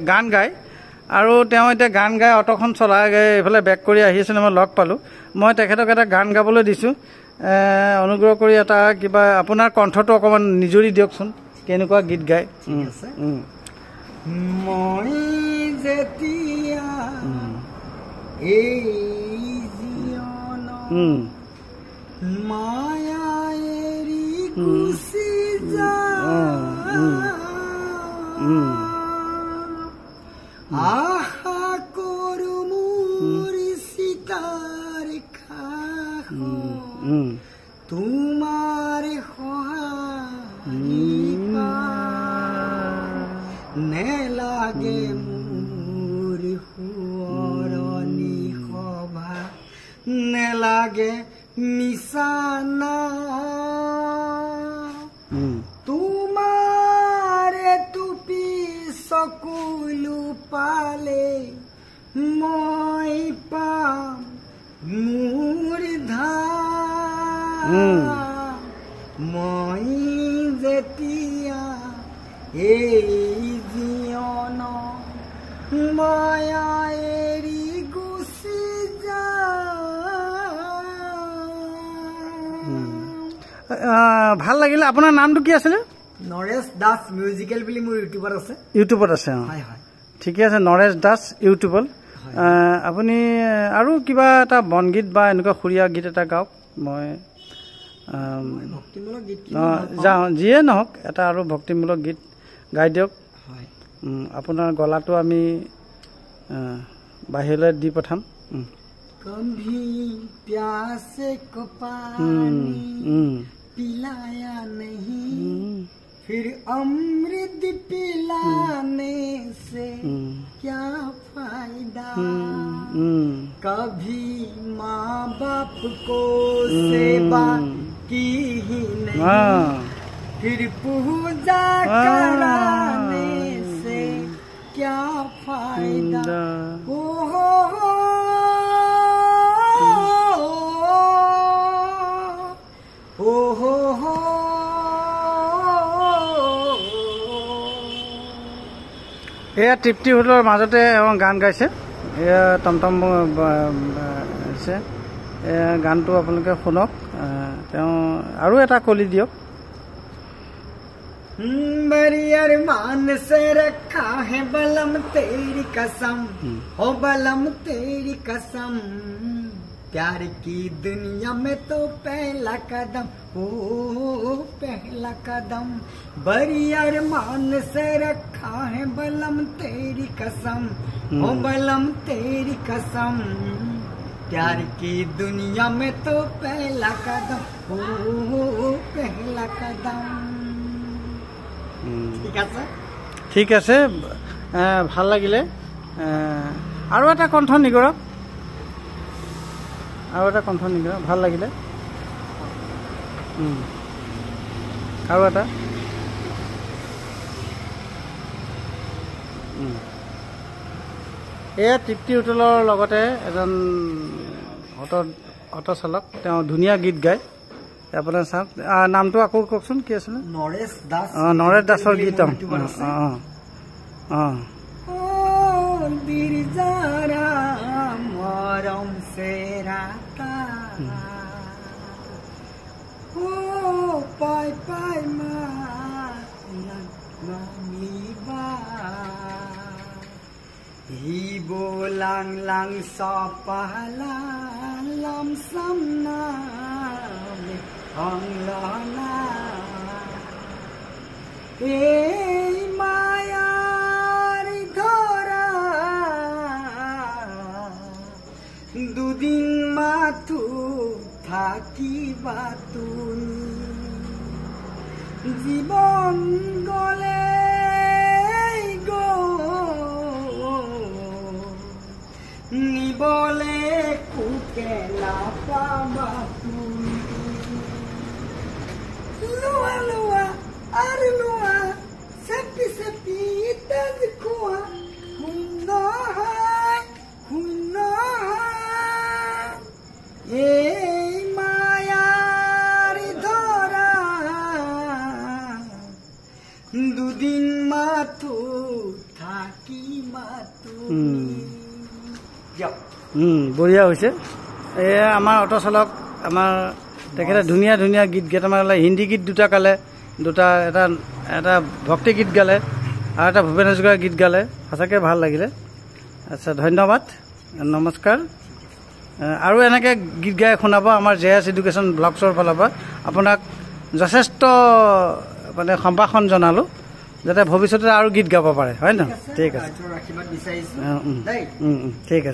গান গায় আৰু তেওঁ এতিয়া গান গাই অটোখন চলাই এইফালে বেক কৰি আহি আছিলে মই লগ পালোঁ মই তেখেতক এটা গান গাবলৈ দিছোঁ অনুগ্ৰহ কৰি এটা কিবা আপোনাৰ কণ্ঠটো অকণমান নিজৰি দিয়কচোন কেনেকুৱা গীত গায় মই যেতিয়া এই জীৱন মায়া এৰি গুচি আশা কৰো মোৰ চিতাৰ খাখ তোমাৰ নেলাগে মোৰ শুৱৰণি সভা নেলাগে নিচানা তোমাৰে টুপি চকুলো পালে মই পাম মোৰ মই যেতিয়া এই জীৱন মায়া এৰি গুচি ভাল লাগিলে আপোনাৰ নামটো কি আছিলে নৰেশ দাস মিউজিকেল বুলি মোৰ ইউটিউবত আছে হয় হয় ঠিকে আছে নৰেশ দাস ইউটিউবত আপুনি আৰু কিবা এটা বনগীত বা এনেকুৱা সুৰীয়া গীত এটা গাওক মই ভক্তিমূলক গীত যাওঁ যিয়ে নহওক এটা আৰু ভক্তিমূলক গীত গাই দিয়ক আপোনাৰ গলাটো আমি বাহিৰলৈ দি পঠাম कभी प्यासे को पानी पिलाया नहीं फिर अमृत पिलाने से क्या फायदा कभी माँ बाप को सेवा की ही नहीं फिर पूजा कराने से क्या फायदा এয়া তৃপ্তি হোটেলৰ মাজতে গান গাইছে এয়া টমটম আছে গানটো আপোনালোকে শুনক তেওঁ আৰু এটা কলি দিয়ক बड़ी अरमान से रखा है बलम तेरी कसम हो बलम तेरी कसम प्यार की दुनिया में तो पहला कदम ओ पहला कदम बड़ी अरमान से रखा है बलम तेरी कसम हो बलम तेरी कसम प्यार की दुनिया में तो पहला कदम ओ पहला कदम ঠিক আছে ভাল লাগিলে আৰু এটা কণ্ঠ নিগৰক ভাল লাগিলে আৰু এটা এয়া তৃপ্তি হোটেলৰ লগতে এজন অটো চালক তেওঁ ধুনীয়া গীত গায় আপোনাৰ চাওক নামটো আকৌ কওকচোন কি আছিলে নৰেশ দাস নৰেশ দাসৰ গীত মৰম সে ৰাতা পাই পাই মানিবা হিবো লাং লাং সপালা লাম সামনা অংলনা এই মায়ার ধরা দুদিন মাথু থাকিবা তুমি জীবন গলে নিবলে কুকেলা পাবা তুমি লুয়া লুয়া আর লুয়া সেপি সেপি তেজ কুয়া এই মায়ার ধরা দিয়ক বঢ়িয়া হৈছে। এয়া আমাৰ অটো চালক আমাৰ তেখেতে ধুনীয়া ধুনীয়া গীত কেইটামান গালে, হিন্দী গীত দুটা গালে, এটা ভক্তি গীত গালে আৰু এটা ভূপেন হাজৰিকাৰ গীত গালে। সঁচাকৈ ভাল লাগিলে। আচ্ছা, ধন্যবাদ, নমস্কাৰ। আৰু এনেকৈ গীত গাই শুনাব আমাৰ JS এডুকেশ্যন ব্লগছৰ ফালৰ পৰা। আপোনাক যথেষ্ট মানে সম্ভাষণ জনালোঁ যাতে ভৱিষ্যতে আৰু গীত গাব পাৰে, হয় নহয়? ঠিক আছে, আশীৰ্বাদ বিচাৰিছোঁ ঠিক আছে।